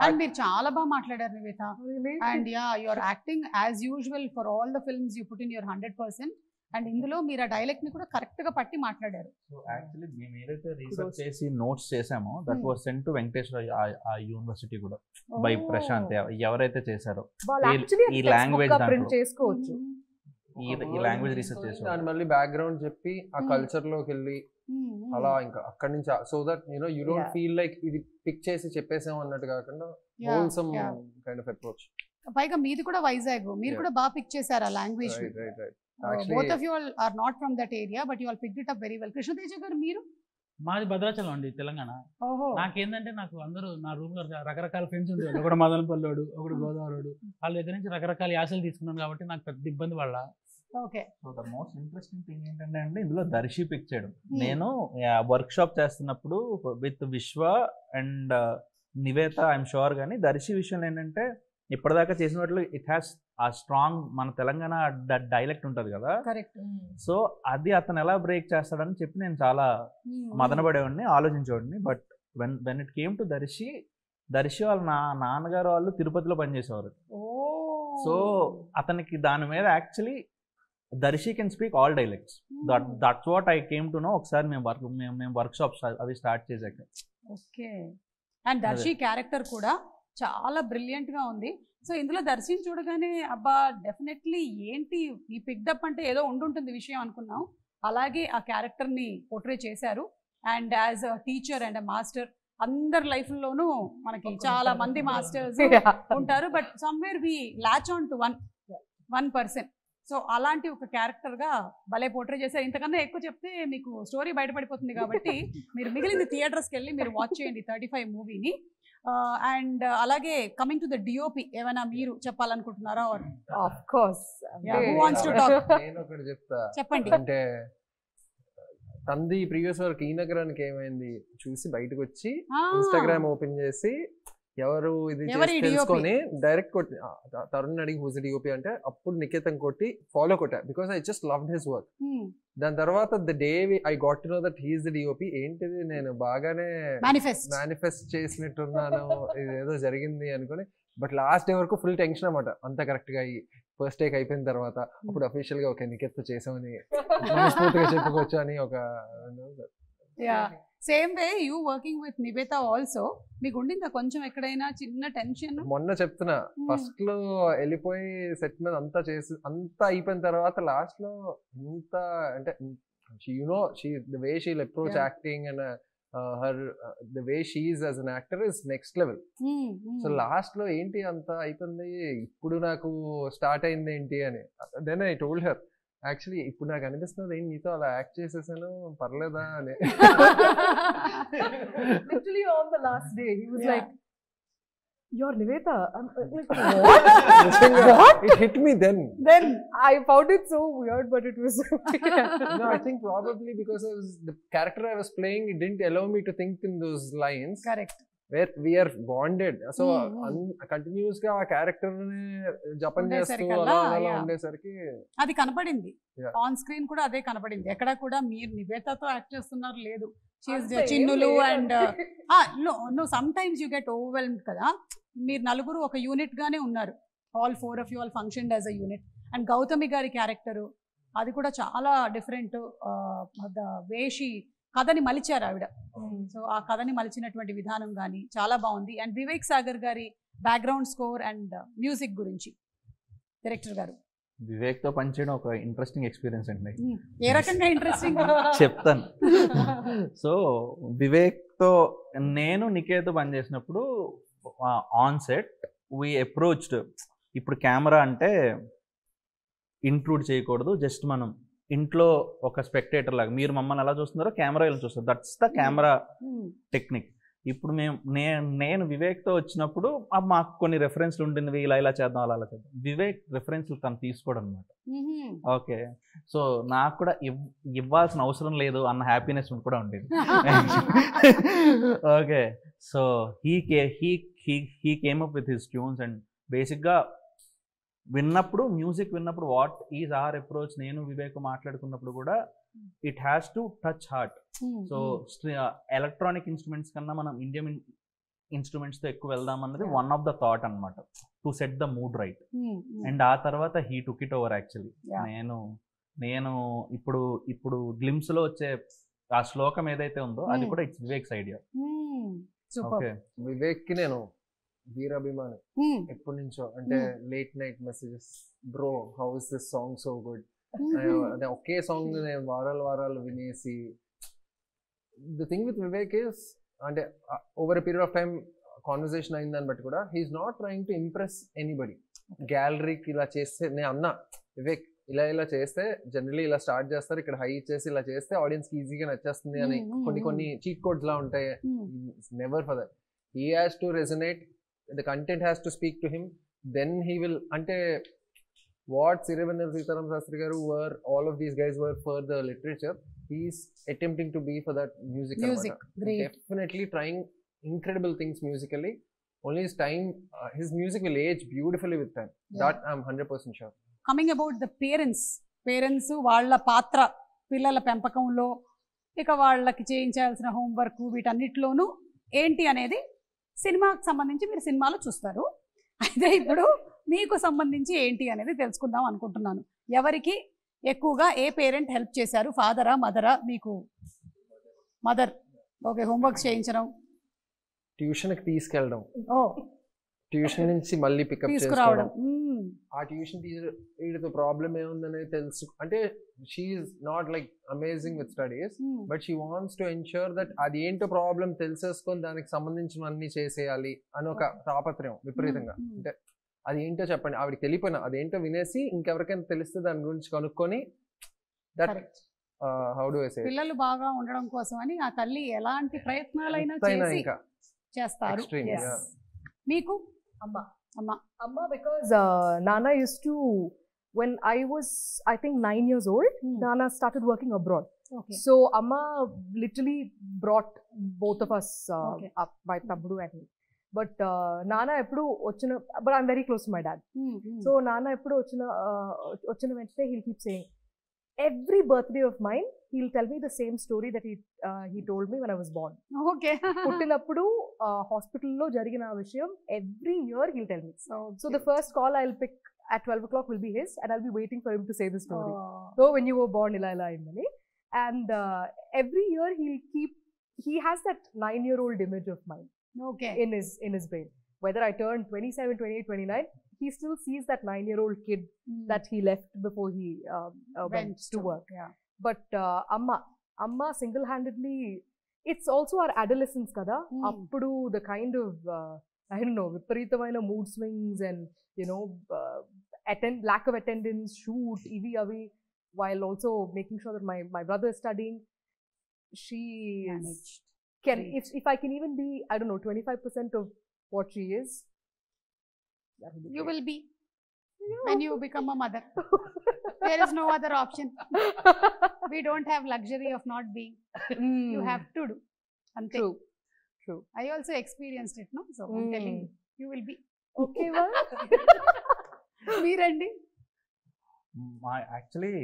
అండ్ మీరు చాలా బాగా మాట్లాడారు Nivetha. And you are acting as usual for all the films you put in your 100%. And ఇందులో మీరు ఆ డైలెక్ట్ ని కూడా కరెక్ట్ గా పట్టి మాట్లాడారు. సో యాక్చువల్లీ మేము ఏదైతే రీసెర్చ్ చేసి నోట్స్ చేసామో that was sent to Venkateswara ఆ యూనివర్సిటీ కూడా బై ప్రశాంత్ ఎవరైతే చేశారో ఈ లాంగ్వేజ్ ప్రింట్ చేసుకోవచ్చు. ఈ లాంగ్వేజ్ రీసెర్చ్ చేసి దాని మళ్ళీ బ్యాక్గ్రౌండ్ చెప్పి ఆ కల్చర్ లోకి వెళ్ళి అలా ఇంకా అక్కడి నుంచి so that you don't feel like ఇది పిక్ చేసి చెప్పేసాం అన్నట్టు కాకుండా హోల్సమ్ కైండ్ ఆఫ్ అప్రోచ్. పైగా మీది కూడా వైజాగ్, మీరు కూడా బాగా పిక్ చేశారు ఆ language. Both of you are not from that area but you all picked it up very well. Krishnateja గారు మీరు? మాది భద్రాచలం అండి, తెలంగాణ. నాకేంటంటే నాకు అందరూ నా రూమ్ లో రకరకాల ఫ్రెండ్స్ ఉండేవాళ్ళు. ఒకడు మదనపల్లోడు, ఒకడు గోదావరిడు. వాళ్ళ దగ్గర నుంచి రకరకాల యాసలు తీసుకున్నాను కాబట్టి నాకు పెద్ద ఇబ్బంది Padala. Okay. So the most interesting thing ఏంటంటే అండి ఇందులో దర్శి పిక్ చేయడం. నేను వర్క్ షాప్ చేస్తున్నప్పుడు విత్ విశ్వ అండ్ నివేత ఐఎమ్ షూర్, కానీ దర్శి విషయంలో ఏంటంటే ఇప్పటిదాకా చేసిన వాటిలో ఇట్ హ్యాస్ ఆ స్ట్రాంగ్ మన తెలంగాణ డైలెక్ట్ ఉంటుంది కదా, సో అది అతను ఎలా బ్రేక్ చేస్తాడని చెప్పి నేను చాలా మదనపడేవాడిని, ఆలోచించేవాడిని. But when it came to Darshi వాళ్ళ నాన్నగారు వాళ్ళు తిరుపతిలో పనిచేసేవారు. సో అతనికి దాని మీద actually Darshi can speak all dialects. That's what I came to know ఒకసారి మేము వర్క్ షాప్స్ అవి స్టార్ట్ చేశాక. ఓకే. అండ్ దర్శి క్యారెక్టర్ కూడా చాలా బ్రిలియంట్ గా ఉంది. సో ఇందులో దర్శిని చూడగానే అబ్బా డెఫినెట్లీ ఏంటి ఈ పిక్డప్ అంటే ఏదో ఉండుంటుంది విషయం అనుకున్నాం. అలాగే ఆ క్యారెక్టర్ని పోర్ట్రే చేశారు. And as a teacher and a master, అందరి లైఫ్లోనూ మనకి చాలా మంది మాస్టర్స్ ఉంటారు, but somewhere we latch on to one person. So అలాంటి ఒక క్యారెక్టర్గా భలే పోర్ట్రే చేశారు. ఇంతకన్నా ఎక్కువ చెప్తే మీకు స్టోరీ బయటపడిపోతుంది కాబట్టి మీరు మిగిలింది థియేటర్స్కి వెళ్ళి మీరు వాచ్ చేయండి 35 మూవీని. అండ్ అలాగే కమింగ్ టు ద డిఓపి, ఏమైనా మీరు చెప్పాలనుకుంటున్నారా? ఆఫ్ కోర్స్ నేను ఒకటి చెప్తా, చెప్పండి. అంటే తంది ప్రీవియస్ వర్క్ ఈ నగరానికి ఏమైంది చూసి బయటకు వచ్చి ఇన్స్టాగ్రామ్ ఓపెన్ చేసి ఎవరు ఇది తెలుసుకొని డైరెక్ట్ కొట్టి తరుణ్ అడిగి హూజ్ డిఓపి అంటే అప్పుడు నికేతన్ కొట్టి ఫాలో కొట్టా, because I just loved his work. దాని తర్వాత the day I got to know that he's the DOP, ఏంటిది నేను బాగానే మేనిఫెస్ట్ చేసినట్టున్నాను, ఇదేదో జరిగింది అనుకుని. బట్ లాస్ట్ డే వరకు ఫుల్ టెన్షన్ అన్నమాట, అంత కరెక్ట్ గా ఫస్ట్ టేక్ అయిపోయిన తర్వాత అప్పుడు అఫీషియల్ గా ఓకే నికేత్ చేసామని మనస్ఫూర్తిగా చెప్పుకోవచ్చు అని ఒక. Same way you working with Nivetha also, మీకు ఉండిందా కొంచెం ఎక్కడైనా చిన్న టెన్షన్? మొన్న చెప్తున్నా, ఫస్ట్ లో వెళ్ళిపోయి సెట్ మీద అంతా చేసి అంతా అయిపోయిన తర్వాత లాస్ట్ లో అంత అంటే the way she'll approach acting and the way she is as an actor is next level. So last లో ఏంటి అంత అయిపోయింది, ఇప్పుడు నాకు స్టార్ట్ అయింది ఏంటి అని. Then I told her, actually ఇప్పుడు నాకు అనిపిస్తుంది ఏంటి నీతో అలా యాక్ట్ చేసేసాను పర్లేదా అని. Literally on the last day he was like, "You're Nivetha." I'm like, what? It hit me then I found it so weird, but it was no, I think probably because the character I was playing, it didn't allow me to think in those lines. Correct. Where we are bonded, so continuous గా ఆ క్యారెక్టర్ ని జపం చేస్తూ అలా ఉండేసరికి అది కనపడింది ఆన్ స్క్రీన్ కూడా, అదే కనపడింది. ఎక్కడ కూడా మీరు నివేతతో యాక్ట్ చేస్తున్నారు లేదు, చిన్నులు and no some times you get overwhelmed కదా. మీరు నలుగురు ఒక యూనిట్ గానే ఉన్నారు, all 4 of you all functioned as a unit. And Gautami గారి క్యారెక్టరు అది కూడా చాలా డిఫరెంట్, వేషి కథని మలిచారు ఆవిడ. సో ఆ కథని మలిచినటువంటి విధానం కానీ చాలా బాగుంది. అండ్ వివేక్ సాగర్ గారి బ్యాక్గ్రౌండ్ స్కోర్ అండ్ మ్యూజిక్ గురించి డైరెక్టర్ గారు. వివేక్ తో పనిచేయడం ఒక ఇంట్రెస్టింగ్ ఎక్స్పీరియన్స్ అండి. ఏ రకంగా ఇంట్రెస్టింగ్ చెప్తాను. సో వివేక్ తో నేను నికేత్ పనిచేసినప్పుడు ఆన్ సెట్ వి అప్రోచ్డ్, ఇప్పుడు కెమెరా అంటే ఇంట్రూడ్ చేయకూడదు, జస్ట్ మనం ఇంట్లో ఒక స్పెక్టేటర్ లాగా మీరు మమ్మల్ని ఎలా చూస్తున్నారో కెమెరా ఇలా చూస్తారు, దట్స్ ద కెమెరా టెక్నిక్. ఇప్పుడు నేను వివేక్తో వచ్చినప్పుడు మాకు కొన్ని రెఫరెన్స్లు ఉండినవి, ఇలా చేద్దాం అలా చేద్దాం. వివేక్ రెఫరెన్స్లు తను తీసుకోవడం అనమాట. ఓకే, సో నాకు కూడా ఇవ్వాల్సిన అవసరం లేదు అన్న హ్యాపీనెస్ కూడా ఉండేది. Okay, so he came up with his tunes and బేసిక్గా మ్యూజిక్ విన్నప్పుడు వాట్ ఈజ్ అవర్ అప్రోచ్, నేను వివేక్ మాట్లాడుకున్నప్పుడు కూడా it has to touch heart. So electronic instruments కన్నా మనం ఇండియన్ ఇన్స్ట్రుమెంట్స్తో ఎక్కువ వెళ్దాం అన్నది వన్ ఆఫ్ ద థాట్ అనమాట, to set the mood right. And ఆ తర్వాత he took it over. Actually నేను ఇప్పుడు గ్లిమ్స్ లో వచ్చే ఆ శ్లోకం ఏదైతే ఉందో అది కూడా it's Vivek's idea. Okay, Vivek కి నేను వీరాభిమాని ఎప్పటి నుంచో, అంటే late night messages, bro how is this song so good, అదే ఒకే సాంగ్ నేను వారాలు వినేసి. The thing with Vivek is, అంటే over a period of time conversation అయిన దాన్ని బట్టి కూడా he's not trying to impress anybody. గ్యాలరీకి ఇలా చేస్తే నేను అన్నా, వివేక్ ఇలా చేస్తే జనరలీ ఇలా స్టార్ట్ చేస్తారు, ఇక్కడ హై చేసి ఇలా చేస్తే ఆడియన్స్కి ఈజీగా నచ్చేస్తుంది అని కొన్ని చీట్ కోడ్స్ లా ఉంటాయి. Never for that, he has to resonate, the content has to speak to him, then he will. అంటే what Sirivennela Sitaram Sastry garu were, all of these guys were for the literature, he's attempting to be for that music. Great. Definitely trying incredible things musically. Only his time, his music will age beautifully with time. That I'm 100% sure. Coming about the parents వాళ్ళ పాత్ర పిల్లల పెంపకంలో, ఇక వాళ్ళకి చేయించాల్సిన హోంవర్క్ వీటన్నిటిలోనూ ఏంటి అనేది సినిమాకి సంబంధించి మీరు సినిమాలో చూస్తారు. అయితే ఇప్పుడు మీకు సంబంధించి ఏంటి అనేది తెలుసుకుందాం అనుకుంటున్నాను. ఎవరికి ఎక్కువగా ఏ పేరెంట్ హెల్ప్ చేశారు? ఫాదరా, మదరా? మీకు మదర్. ఓకే, హోంవర్క్ చేయించడం, ట్యూషన్కి తీసుకెళ్ళడం, ట్యూషన్ నుంచి మళ్ళీ పికప్ తీసుకురావడం. ఆ ట్యూషన్ టీచర్ వీడితో ప్రాబ్లం ఏముందనేది తెలుసు. అంటే she's not like amazing with studies, but she wants to ensure that అది ఏంటో ప్రాబ్లం తెలిసేసుకొని దానికి సంబంధించినవన్నీ చేసేయాలి అని ఒక తాపత్రయం విపరీతంగా. అంటే అది ఏంటో చెప్పండి, ఆవిడకి తెలియపోయినా అదేంటో వినేసి ఇంకెవరికైనా తెలిస్తే దాని గురించి కనుక్కొని that how do I say, పిల్లలు బాగా ఉండడం కోసం అని ఆ తల్లి ఎలాంటి ప్రయత్నాలైనా చేసి ఇంకా చేస్తారు. మీకు Amma, because Nana used to, when I was, I think 9 years old, Nana started working abroad. Okay. So Amma literally brought both of us up, my Tambudu and me. But Nana eppudu ochina, but I'm very close to my dad. So Nana eppudu ochina ventane he'll keep saying, every birthday of mine he'll tell me the same story that he told me when I was born. Okay. పుట్టినప్పుడు hospital lo jarigina vishayam every year he'll tell me. So the first call I'll pick at 12 o'clock will be his, and I'll be waiting for him to say the story. So when you were born ila indani, and every year he has that 9-year-old image of mine. Okay. in his brain. Whether I turn 27, 28, 29, he still sees that 9-year-old kid that he left before he went to work. Yeah. But Amma single-handedly, it's also our adolescence kada. Appudu the kind of I don't know, viparitamaina mood swings and lack of attendance, shoot, ivi avi, while also making sure that my brother is studying. She if I can even be, I don't know, 25% of what she is, you will be when you become a mother. There is no other option. We don't have luxury of not being. You have to do. Ante. True. I also experienced it, no? So I'm telling you will be. Okay, well. మీరండి? యాక్చువల్లీ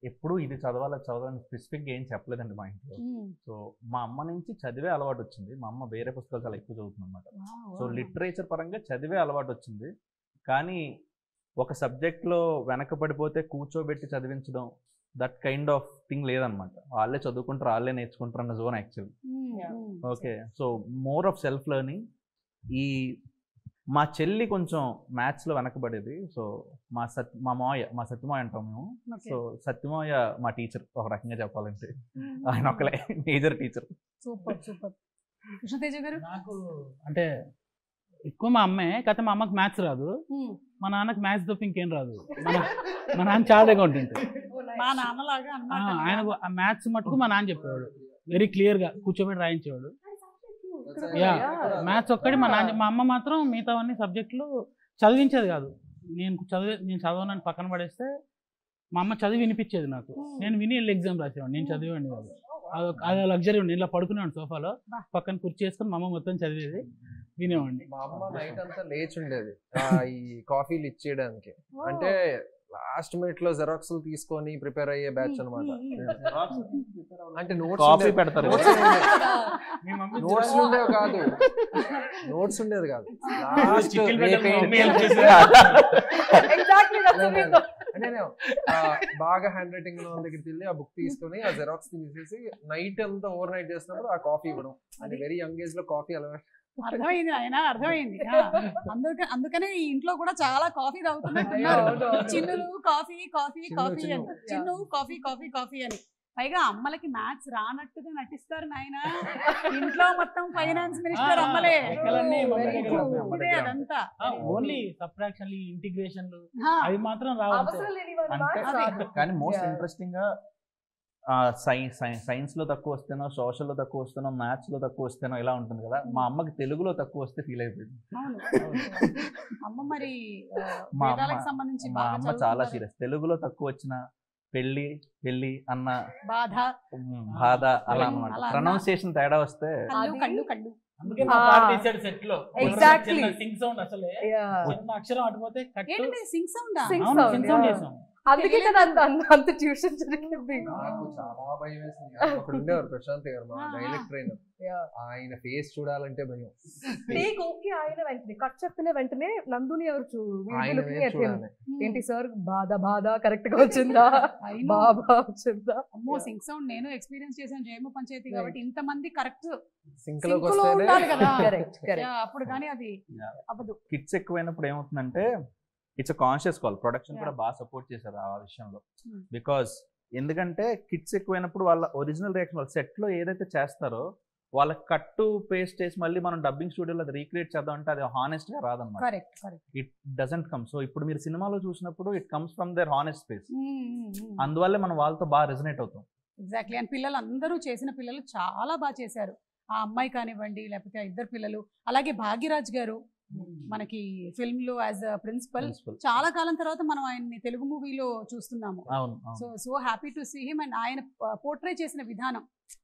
ఎప్పుడు ఇది చదవాలని స్పెసిఫిక్గా ఏం చెప్పలేదండి మా ఇంట్లో. సో మా అమ్మ నుంచి చదివే అలవాటు వచ్చింది. మా అమ్మ వేరే పుస్తకాలు చాలా ఎక్కువ చదువుతుంది అనమాట. సో లిటరేచర్ పరంగా చదివే అలవాటు వచ్చింది. కానీ ఒక సబ్జెక్ట్లో వెనకబడిపోతే కూర్చోబెట్టి చదివించడం, దట్ కైండ్ ఆఫ్ థింగ్ లేదనమాట. వాళ్ళే చదువుకుంటారు, వాళ్ళే నేర్చుకుంటారు అన్న zone actually. Okay, so more of self learning. మా చెల్లి కొంచెం మ్యాథ్స్లో వెనకబడేది. సో మా సత్యమాయ అంటాం మేము. సో సత్యమాయ మా టీచర్ ఒక రకంగా చెప్పాలంటే. ఆయన ఒకలే మేజర్ టీచర్. సూపర్. కృష్ణతేజ గారు? నాకు అంటే ఎక్కువ మా అమ్మే, కాకపోతే మా అమ్మకి మ్యాథ్స్ రాదు, మా నాన్నకి మ్యాథ్స్ తప్ప ఇంకేం రాదు. మా నాన్న చార్ట్ అకౌంటెంట్. మా నాన్నలాగా ఆయన మ్యాథ్స్ మటుకు మా నాన్న చెప్పేవాడు, వెరీ క్లియర్గా కూర్చోబెట్టి రాయించేవాడు. మ్యాథ్స్ ఒక్కటి మా అమ్మ మాత్రం మిగతావన్నీ సబ్జెక్టులు చదివించేది కాదు. నేను చదవనని పక్కన పడేస్తే మా అమ్మ చదివి వినిపించేది నాకు. నేను విని వెళ్ళి ఎగ్జామ్ రాసేవాడిని, నేను చదివేవాడిని కాదు. అది లగ్జరీ ఉండి ఇలా పడుకునేవాడిని సోఫాలో, పక్కన కుర్చీ చేసుకుని మా అమ్మ మొత్తం చదివేది, వినేవాడిని. మా అమ్మ నైట్ అంతా లేచి ఉండేది ఈ కాఫీలు ఇచ్చేయడానికి. అంటే లాస్ట్ మినిట్ లో జెరాక్స్ తీసుకొని ప్రిపేర్ అయ్యే బ్యాచ్ అనమాట. అంటే కాఫీ పెడతారు, నోట్స్ ఉండేవి కాదు, నోట్స్ ఉండేది కాదు. అంటే నేను బాగా హ్యాండ్ రైటింగ్ లో దగ్గరికి వెళ్ళి ఆ బుక్ తీసుకొని ఆ జెరాక్స్ తీసేసి నైట్ అంతా ఓవర్ నైట్ చేసినప్పుడు ఆ కాఫీ ఇవ్వడం. అంటే వెరీ యంగ్ ఏజ్ లో కాఫీ అలవాటు. అర్థమైంది ఆయన, అర్థమైంది. అందుకనే ఈ ఇంట్లో కూడా చాలా కాఫీ తాగుతున్నారు. చిన్నులు కాఫీ కాఫీ కాఫీ అని, చిన్ను కాఫీ కాఫీ కాఫీ అని. పైగా అమ్మలకి మ్యాథ్స్ రానట్టుగా నటిస్తారు నాయన. ఇంట్లో మొత్తం ఫైనాన్స్ మినిస్టర్ అమ్మలే. అదంతా ఓన్లీ సబ్ట్రాక్షన్లు, ఇంటిగ్రేషన్లు అవి మాత్రం రావు. కానీ మోస్ట్ ఇంట్రెస్టింగ్ గా సైన్స్లో తక్కువ వస్తేనో, సోషల్లో తక్కువ వస్తేనో, మ్యాథ్స్లో తక్కువ వస్తేనో ఇలా ఉంటుంది కదా. మా అమ్మకి తెలుగులో తక్కువ వస్తే ఫీల్ అయిపోయింది. అమ్మ మరి మా వేదాలకు సంబంధించి మా బాగా అమ్మ చాలా చదువుతున్నారు. సీరియస్. తెలుగులో తక్కువ వచ్చిన పెళ్ళి పెళ్ళి అన్న బాధ బాధ అలా అలా అన్నమాట. అన్నా. ప్రొనౌన్సియేషన్ తేడా వస్తే కళ్ళు కళ్ళు కళ్ళు అందుకే మా పాట తీసాడు సెట్ లో. Exactly. సింగ్ సౌండ్ అసలే చిన్న అక్షరం అటుపోతే కట్టు. ఏంటి సింగ్ సౌండ్ Sing అవును, sound, సింగ్ సౌండ్ yeah. చేసాం. అందుకే కదా అంత ట్యూషన్ జరిగింది. నాకు చాలా భయం వేసింది. అక్కడ ఉండేవారు ప్రశాంత్ గారు, మా డైలెక్ట్ ట్రైనర్. ఆయన ఫేస్ చూడాలంటే భయం. టేక్ ఓకే ఆయన వెంటనే కట్ చెప్పిన వెంటనే నందుని ఎవరు ఆయన చూడాలి. ఏంటి సార్ బాధ బాధ కరెక్ట్ గా వచ్చిందా, బాబా వచ్చిందా? అమ్మో సింగ్ సౌండ్ నేను ఎక్స్పీరియన్స్ చేశాను జయమ పంచాయతీ కాబట్టి ఇంతమంది కరెక్ట్ సింక్ లోకి వస్తేనే ఉండాలి కదా. Correct correct. Yeah, అప్పుడు కానీ అది అవ్వదు. కిడ్స్ ఎక్కువైనప్పుడు ఏమవుతుందంటే it's a conscious call. Production కూడా బాగా సపోర్ట్ చేశారు ఆ విషయంలో. బికాస్ ఎందుకంటే కిడ్స్ ఎక్కువైనప్పుడు వాళ్ళ ఒరిజినల్ రియాక్షన్, వాళ్ళ సెట్లో ఏదైతే చేస్తారో వాళ్ళ కట్టు పేస్ట్ చేసి మళ్ళీ మనం డబ్బింగ్ స్టూడియోలో అది రీక్రియేట్ చేద్దాం అంటే అది హానెస్ట్ గా రాదన్నమాట. Correct correct. It doesn't come. So ఇప్పుడు మీరు సినిమాలో చూసినప్పుడు it comes from their honest space. అందువల్లే మనం వాళ్ళతో బాగా రెజనేట్ అవుతాం. ఎగ్జాక్ట్లీ. అండ్ పిల్లలు అందరూ చేసిన పిల్లలు చాలా బాగా చేశారు. ఆ అమ్మాయి కానివ్వండి, లేకపోతే ఆ ఇద్దరు పిల్లలు, అలాగే భాగ్యరాజ్ గారు మనకి ఫిల్మ్ లో యాజ్ ప్రిన్సిపల్. చాలా కాలం తర్వాత మనం ఆయన్ని తెలుగు మూవీలో చూస్తున్నాము. So happy to see him. And ఆయన పోర్ట్రే చేసిన విధానం,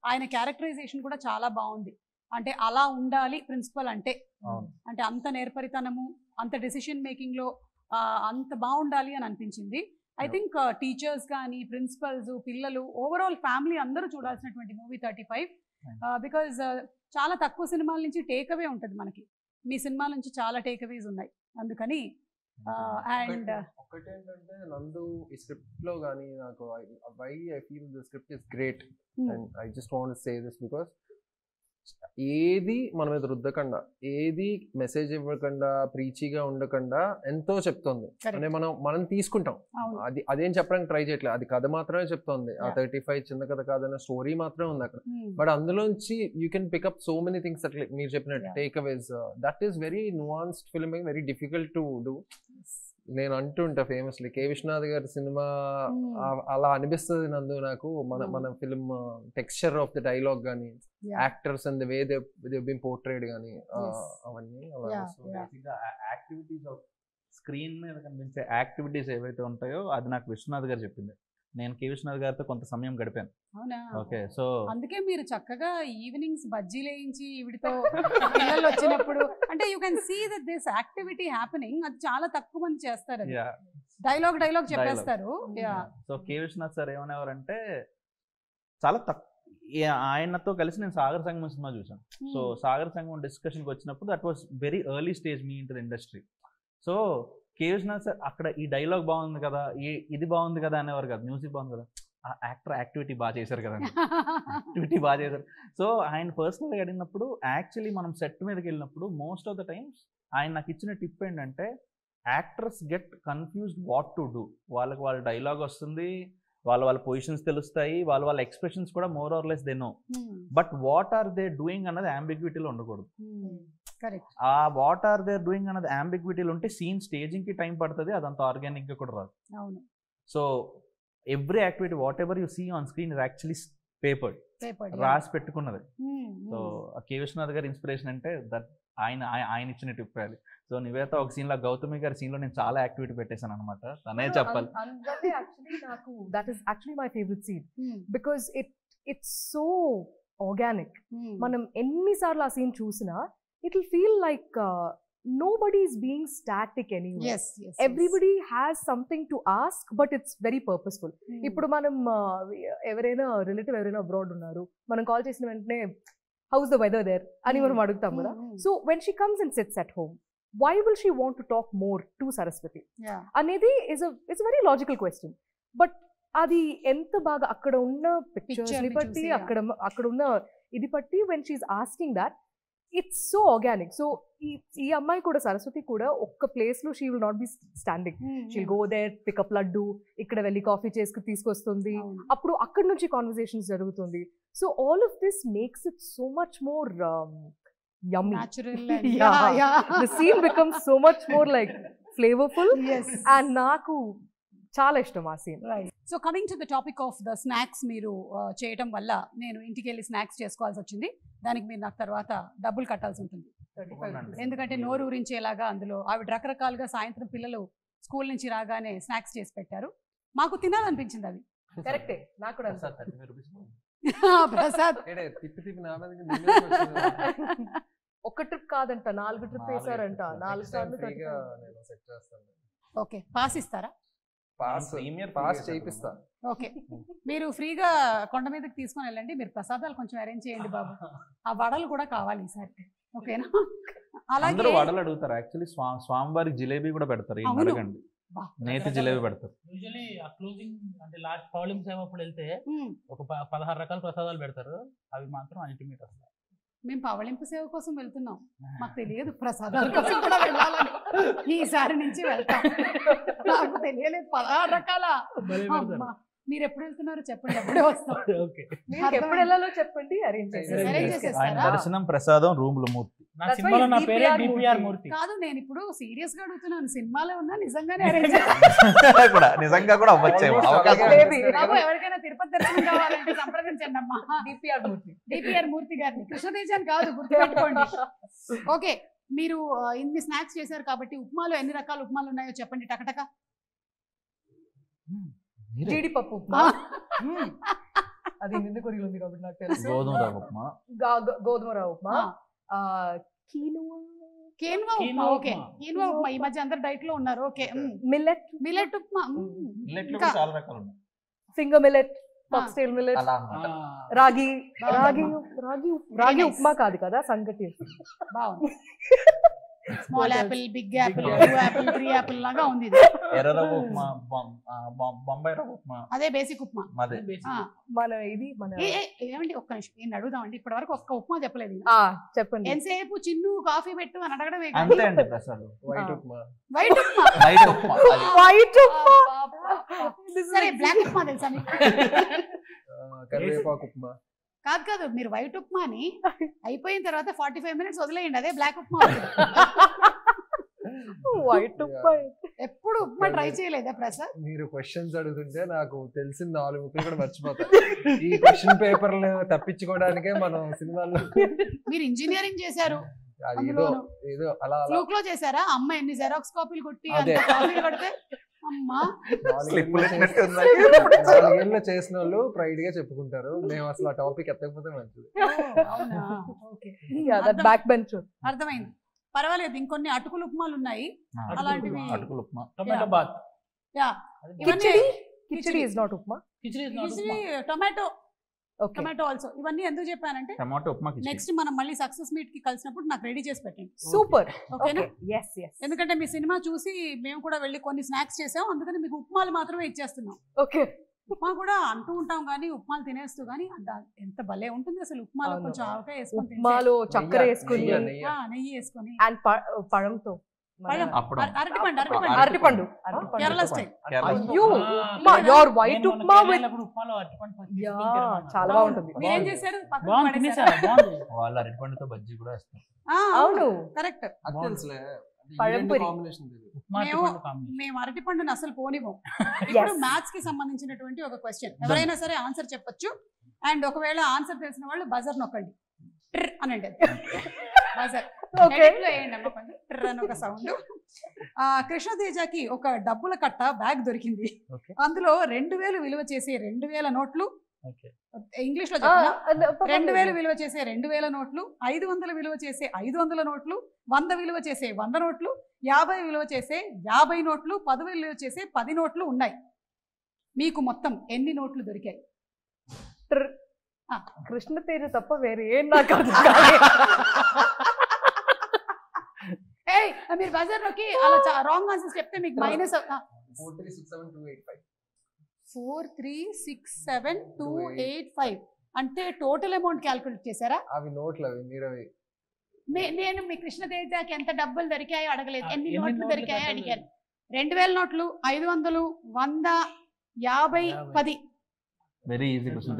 ఆయన క్యారెక్టరైజేషన్ కూడా చాలా బాగుంది. అంటే అలా ఉండాలి ప్రిన్సిపల్ అంటే, అంటే అంత నేర్పరితనము, అంత డెసిషన్ మేకింగ్ లో అంత బాగుండాలి అని అనిపించింది. ఐ థింక్ టీచర్స్ కానీ, ప్రిన్సిపల్స్, పిల్లలు, ఓవరాల్ ఫ్యామిలీ అందరూ చూడాల్సినటువంటి మూవీ 35. బికాజ్ చాలా తక్కువ సినిమాల నుంచి టేక్ అవే ఉంటుంది మనకి. మీ సినిమా నుంచి చాలా టేక్ అవేస్ ఉన్నాయి. అందుకని అండ్ ఒకటేంటంటే నందు ఈ స్క్రిప్ట్ లో కానీ నాకు why I feel the script is great and I just want to say this because ఏది మన మీద రుద్దకుండా, ఏది మెసేజ్ ఇవ్వకుండా, ప్రీచీగా ఉండకుండా ఎంతో చెప్తుంది. అంటే మనం తీసుకుంటాం. అదేం చెప్పడానికి ట్రై చేయట్లేదు, అది కథ మాత్రమే చెప్తుంది. ఆ 35 చిన్న కథ కాదన్న స్టోరీ మాత్రమే ఉంది అక్కడ. బట్ అందులోంచి you can pick up so many things అట్లా మీరు చెప్పినట్టు takeaways. That is very nuanced film, very difficult to do. నేను అంటుంటా ఫేమస్లీ కే విశ్వనాథ్ గారి సినిమా అలా అనిపిస్తుంది నందు నాకు. మన film texture of the dialogue కానీ, actors and the way they been portrayed కానీ, అవన్నీ యాక్టివిటీస్ ఆఫ్ స్క్రీన్ మీద కనిపించే యాక్టివిటీస్ ఏవైతే ఉంటాయో అది నాకు విశ్వనాథ్ గారు చెప్పింది. నేను కే విశ్వనాథ్ గారితో కొంత సమయం గడిపాను. అవునా? ఓకే. సో అందుకే మీరు చక్కగా ఈవినింగ్స్ బజ్జీలు వేయించి ఈవిడితో పిల్లలు వచ్చినప్పుడు అంటే you can see that this activity happening. అది చాలా తక్కువ మంది చేస్తారు. డైలాగ్ చెప్పేస్తారు. సో కే విశ్వనాథ్ సార్ ఏమనేవారంటే చాలా తక్కువ. ఆయనతో కలిసి నేను సాగర్ సంగమం సినిమా చూసాను. సో సాగర్ సంగమం డిస్కషన్కి వచ్చినప్పుడు that was very early stage me enter industry. So K Viswanath sir అక్కడ ఈ డైలాగ్ బాగుంది కదా, ఇది బాగుంది కదా అనేవారు కదా, మ్యూజిక్ బాగుంది కదా, ఆ యాక్టర్ యాక్టివిటీ బాగా చేశారు కదా, యాక్టివిటీ బాగా చేశారు. సో ఆయన పర్సనల్గా అడిగినప్పుడు యాక్చువల్లీ మనం సెట్ మీదకి వెళ్ళినప్పుడు మోస్ట్ ఆఫ్ ద టైమ్స్ ఆయన నాకు ఇచ్చిన టిప్ ఏంటంటే actors get confused what to do. వాళ్ళ డైలాగ్ వస్తుంది, వాళ్ళ పొజిషన్స్ తెలుస్తాయి, వాళ్ళ ఎక్స్ప్రెషన్స్ కూడా more or less they know. But what are they doing అన్నది అంబిగ్విటీలో ఉండకూడదు. ఆ వాట్ ఆర్ దే డూయింగ్ అన్నది అంబిగ్విటీలో ఉంటే సీన్ స్టేజింగ్ కి టైం పడుతుంది, అదంతా ఆర్గానిక్ గా కూడా రాదు. So every activity whatever you see on screen is actually papered, రాసి పెట్టుకున్నది. సో కే విశ్వనాథ్ గారి ఇన్స్పిరేషన్ అంటే దట్ ఆయన ఇచ్చిన టిప్ అది. సో నివేత ఒక సీన్ లో గౌతమి గారి సీన్ లో నేను చాలా యాక్టివిటీ పెట్టేశాను అనమాట, తనే చెప్పాలి. నాకు that is actually my favourite scene because it's so organic. మనం ఎన్నిసార్లు ఆ సీన్ చూసినా it will feel like nobody is being static anyway. Yes. Everybody has something to ask, but it's very purposeful. ఇప్పుడు మనం ఎవరైనా రిలేటివ్ ఎవరైనా అబ్రాడ్ ఉన్నారు, మనం కాల్ చేసిన వెంటనే హౌస్ ద వెదర్ దేర్ అని మనం అడుగుతాం కదా. So when she comes and sits at home, why will she want to talk more to Saraswati? అనేది it's a very logical question. But అది ఎంత బాగా అక్కడ ఉన్న పిక్చర్స్ ని బట్టి, అక్కడ ఉన్న ఇది బట్టి when she is asking that, it's so organic. So ఈ అమ్మాయి కూడా, సరస్వతి కూడా ఒక్క ప్లేస్ లో she will not be standing. She'll go there, pickup laddu, ఇక్కడ వెళ్ళి కాఫీ చేసుకు తీసుకొస్తుంది, అప్పుడు అక్కడ నుంచి కాన్వర్సేషన్స్ జరుగుతుంది. So all of this makes it so much more yummy. Natural. The scene becomes so much more like flavorful. And నాకు చాలా ఇష్టం ఆ scene. So coming to the topic of the snacks, మీరు చేయటం వల్ల నేను ఇంటికి వెళ్ళి స్నాక్స్ చేసుకోవాల్సి వచ్చింది. దానికి మీరు నాకు తర్వాత డబ్బులు కట్టాల్సి ఉంటుంది. ఎందుకంటే నోరు ఊరించేలాగా అందులో ఆవిడ రకరకాలుగా సాయంత్రం పిల్లలు స్కూల్ నుంచి రాగానే స్నాక్స్ చేసి పెట్టారు. మాకు తినాలనిపించింది అవి. కరెక్టే, నాకు కూడా ప్రసాద్ ఒక ట్రిప్ కాదంట, 4 ట్రిప్ వేసారంట, 4 సార్లు. ఓకే, పాస్ ఇస్తారా? పాస్ చేయిస్తా. ఓకే, మీరు ఫ్రీగా కొండ మీదకి తీసుకొని వెళ్ళండి. మీరు ప్రసాదాలు కొంచెం అరేంజ్ చేయండి బాబు. ఆ వడలు కూడా కావాలి ఈసారి. ఓకేనా? అలాగే వడలు అడుగుతారు. యాక్చువల్లీ స్వామివారికి జిలేబీ కూడా పెడతారు. అడగండి, నేతి జిలేబీ పెడతారు. యూజువల్లీ ఆ క్లోజింగ్ అంటే లాస్ట్ పౌలిం సేవ అప్పుడు వెళ్తే ఒక 16 రకాల ప్రసాదాలు పెడతారు. అవి మాత్రం అల్టిమేట్ వస్తాయి. మేము పవళింపు సేవ కోసం వెళ్తున్నాం, మాకు తెలియదు ప్రసాదాల కోసం కూడా వెళ్ళాలని. ఈసారి నుంచి వెళ్తాం, నాకు తెలియలేదు 16 రకాల. మీరు ఎప్పుడు వెళ్తున్నారో చెప్పండి, అప్పుడే వస్తాం. ఎప్పుడు వెళ్ళాలో చెప్పండి, అరేంజ్ చేసేస్తారా? దర్శనం ప్రసాదం రూముల మూర్తి. నా సినిమాలో నా పేరే డిపిఆర్ మూర్తి. కాదు, నేను ఇప్పుడు సీరియస్ గా అడుగుతున్నాను. సినిమాలో ఉన్నా నిజంగానే అరేంజ్ నిజంగా కూడా అవ్వచ్చేమో. బాబు, ఎవరికైనా తిరుపతి దర్శనం కావాలంటే సంప్రదించండి అమ్మా. డిపిఆర్ మూర్తి గారిని, కృష్ణతేజాన్ని కాదు, గుర్తుపెట్టుకోండి. ఓకే, మీరు ఇన్ని స్నాక్స్ చేశారు కాబట్టి ఉప్మాలో ఎన్ని రకాల ఉప్మాలు ఉన్నాయో చెప్పండి టకటక. జీడిపప్పు ఉప్మా, అది నిండు కొరిగి ఉంది కాబట్టి నాకు తెలుసు. గోధుమ రవ్వ ఉప్మా, గోధుమ రవ్వ upma, quinoa upma. Okay, quinoa upma ఈ మధ్య అందరు డైట్ లో ఉన్నారు. ఓకే, మిల్లెట్ ఉప్మా, చాలా రకాలు ఉన్నాయి. ఫింగర్ మిల్లెట్, ఫాక్స్టైల్ మిల్లెట్, రాగి ఉప్మా కాదు కదా, సంగటి. బాగుంది. Small apple, big apple, 2 apple, 3 apple లాగా ఉంది ఇది. ఎర్ర రవ్వ ఉప్మా, బొంబాయి రవ్వ ఉప్మా, అదే బేసిక్ ఉప్మా. ఏమండి ఒక్క నిమిషం, నేను అడుగుదామండి. ఇప్పటి వరకు ఒక్క ఉప్మా చెప్పలేదు. చెప్పండి. ఎంతసేపు చిన్ను కాఫీ పెట్టు అని అడగడమే. అంతే అండి ప్రసాద్. వైట్ ఉప్మా. సరే, బ్లాక్ ఉప్మా తెలుసా మీకు? కరివేపాకు ఉప్మా. కాదు, మీరు వైట్ ఉప్మాని అయిపోయిన తర్వాత 45 మినిట్స్ వదిలేయండి, అదే బ్లాక్ ఉప్మా. వైట్ ఉప్మా ఎప్పుడు ఉప్మా ట్రై చేయలేదా ప్రసాద్? మీరు క్వశ్చన్స్ అడుగుతుంటే నాకు తెలిసిన 4 ముక్కలు కూడా మర్చిపోతాయి. ఈ క్వశ్చన్ పేపర్లు తప్పించుకోవడానికే మనం సినిమాల్లో. మీరు ఇంజనీరింగ్ చేశారు, ఏదో అలా ఫ్లూక్ లో చేశారా? అమ్మ ఎన్ని జెరాక్స్ కాపీలు కొట్టి కాపీలు కొడితే అమ్మా 4 చేసిన వాళ్ళు ప్రైడ్ గా చెప్పుకుంటారు. మేము అసలు ఆ టాపిక్ ఎత్తకపోతే మంచిది. అర్థమైంది, పర్వాలేదు. ఇంకొన్ని అటుకులు ఉప్మాలు ఉన్నాయి అలాంటివి. Tomato bath, tomato also. ఇవన్నీ ఎందుకు చెప్పానంటే నెక్స్ట్ మనం మళ్ళీ సక్సెస్ మీట్ కి కలిసినప్పుడు నాకు రెడీ చేసి పెట్టండి. సూపర్, ఓకేనా? ఎందుకంటే మీ సినిమా చూసి మేము కూడా వెళ్ళి కొన్ని స్నాక్స్ చేసాం, అందుకని మీకు ఉప్మాలు మాత్రమే ఇచ్చేస్తున్నాం. ఓకే, ఉప్మా కూడా అంటూ ఉంటాం కానీ ఉప్మాలు తినేస్తూ కానీ ఎంత భలే ఉంటుంది అసలు. ఉప్మాలో కొంచెం ఆవకాయ వేసుకొని, ఉప్మాలో చక్కెర వేసుకొని, నెయ్యి వేసుకొని, పഴంతో అరటిపండు కేరళ స్టైల్. అయ్యో, యువర్ వైట్ ఉప్మా చాలా బాగుంటుంది. మీరేం చేశారు? వాళ్ళు అరటిపండుతో బజ్జీ కూడా వేస్తారు. అవును, కరెక్ట్. పഴంపొరి. మేము అరటిపండుని అసలు పోనివ్వం. ఇప్పుడు మ్యాథ్స్ కి సంబంధించినటువంటి ఒక క్వశ్చన్, ఎవరైనా సరే ఆన్సర్ చెప్పొచ్చు. అండ్ ఒకవేళ ఆన్సర్ తెలిసిన వాళ్ళు బజర్ నొక్కండి, ట్ర్ అనండి. బజర్ వేయండి అమ్మ, కొంచెం ట్ర్ అని ఒక సౌండ్. కృష్ణతేజకి ఒక డబ్బుల కట్ట బ్యాగ్ దొరికింది. అందులో 2000 విలువ చేసే 2000 నోట్లు, ఇంగ్లీష్ లో 2000 విలువ చేసే 2000 నోట్లు, 500 విలువ చేసే 500 నోట్లు, 100 విలువ చేసే 100 నోట్లు, 50 విలువ చేసే 50 నోట్లు, 10 విలువ చేసే 10 నోట్లు ఉన్నాయి. మీకు మొత్తం ఎన్ని నోట్లు దొరికాయి? కృష్ణతేజ తప్ప వేరే ఏం నాకు మీరు బజార్ లోకి అలా రాంగ్ ఆన్సర్స్ చెప్తే మీకు మైనస్. 4367285 అంటే టోటల్ అమౌంట్ క్యాల్కులేట్ చేశారా? అవి నోట్లు, అవి మీరవి. నేను మీ కృష్ణతేజకి ఎంత డబ్బులు దొరికాయో అడగలేదు, ఎన్ని నోట్లు దొరికాయో అడిగాను. 2000 నోట్లు, 500, 100, 50, 10. Very easy question.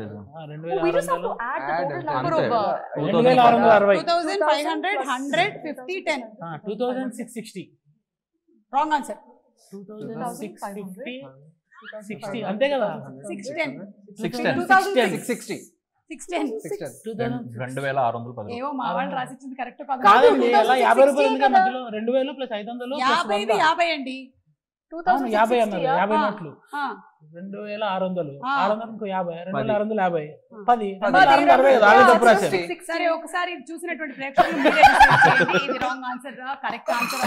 2660. Wrong answer. 2650. 60 అంతే కదా 2610 ఏవో మా వాళ్ళు రాసిచ్చింది కరెక్ట్ కాదండి అలా 50 రూపాయలు ఎందుకు మధ్యలో 2000 ప్లస్ 500 50 అండి 50 అన్నారు 50 నోట్లు 2600 600 ఇంకో 50 2650 10 60 సరే ఒకసారి చూసినటువంటి ప్రేక్షకులు మీరే డిసైడ్ చేయండి ఇది రాంగ్ ఆన్సర్ కరెక్ట్ ఆన్సర్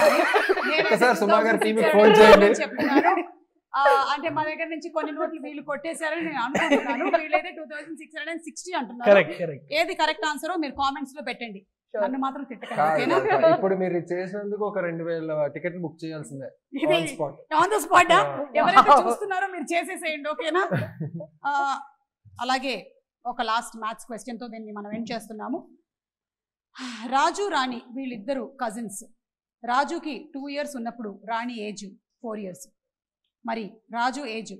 ఒకసారి సుమా గారి టీంకి ఫోన్ చేయండి చెప్తున్నాను అంటే మా దగ్గర నుంచి కొన్ని నోట్లు వీళ్ళు కొట్టేశారని నేను అనుకుంటున్నాను వీళ్ళైతే 2660 అంటున్నారు ఏది కరెక్ట్ ఆన్సరో మీరు కామెంట్స్ లో పెట్టండి నన్ను మాత్రం తిట్టకండి ఇప్పుడు మీరు చేసినందుకు ఒక 2000 టికెట్లు బుక్ చేయాల్సిందే ఆన్ ద స్పాట్ ఎవరైతే చూస్తున్నారో మీరు చేసేసేయండి ఓకేనా అలాగే ఒక లాస్ట్ మ్యాథ్స్ క్వశ్చన్ తో దీన్ని మనం ఎండ్ చేస్తున్నాము రాజు రాణి వీళ్ళిద్దరు కజిన్స్ రాజుకి 2 years ఉన్నప్పుడు రాణి ఏజ్ 4 years మరి రాజు ఏజ్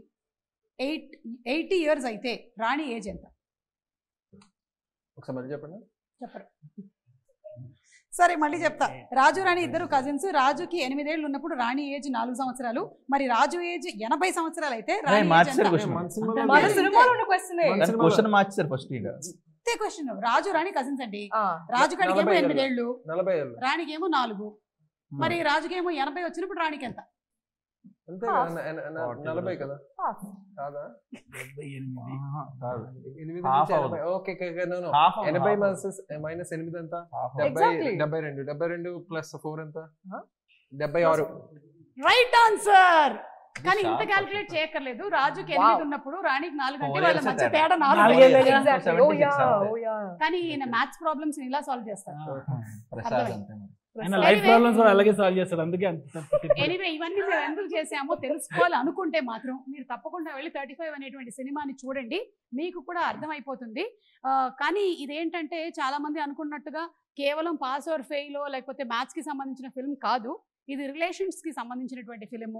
80 years అయితే రాణి ఏజ్ ఎంత ఒకసారి చెప్పండి చెప్పరు సరే మళ్ళీ చెప్తా రాజు రాణి ఇద్దరు కజిన్స్ రాజుకి 8 ఏళ్ళు ఉన్నప్పుడు రాణి ఏజ్ 4 సంవత్సరాలు మరి రాజు ఏజ్ 80 సంవత్సరాలు అయితే క్వశ్చన్ రాజు రాణి కజిన్స్ అండి రాజు కడిగేమో 8 ఏళ్ళు రాణికేమో 4 మరి రాజుకేమో 80 వచ్చినప్పుడు రాణికి ఎంత అంతే 40 కదా కాదా 80 ఓకే 80 మైనస్ 8 ఎంత 72 ప్లస్ 4 ఎంత 76 రైట్ ఆన్సర్ కానీ ఇంత క్యాలిక్యులేట్ చేయక్కర్లేదు రాజుకి 8 ఉన్నప్పుడు రాణికి 4 అంటే వాళ్ళ మధ్య తేడా 4 కానీ ఈయన మ్యాథ్స్ ప్రాబ్లమ్స్ ఇలా సాల్వ్ చేస్తారు లైఫ్ ప్రాబ్లమ్స్ అలాగే సాల్వ్ చేస్తారు అందుకే ఎనీవే ఇవన్నీ మేము ఎందుకు చేసామో తెలుసుకోవాలి అనుకుంటే మాత్రం మీరు తప్పకుండా వెళ్ళి 35 అనేటువంటి సినిమాని చూడండి మీకు కూడా అర్థమైపోతుంది కానీ ఇదేంటంటే చాలా మంది అనుకున్నట్టుగా కేవలం పాస్ ఆర్ ఫెయిల్ లేకపోతే మ్యాథ్స్ కి సంబంధించిన ఫిల్మ్ కాదు ఇది రిలేషన్స్ కి సంబంధించినటువంటి ఫిల్మ్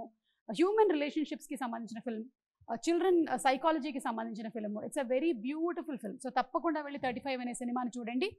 హ్యూమన్ రిలేషన్షిప్స్ కి సంబంధించిన ఫిల్మ్ చిల్డ్రన్ సైకాలజీకి సంబంధించిన film it's a very beautiful film so తప్పకుండా వెళ్ళి 35 అనే సినిమాని చూడండి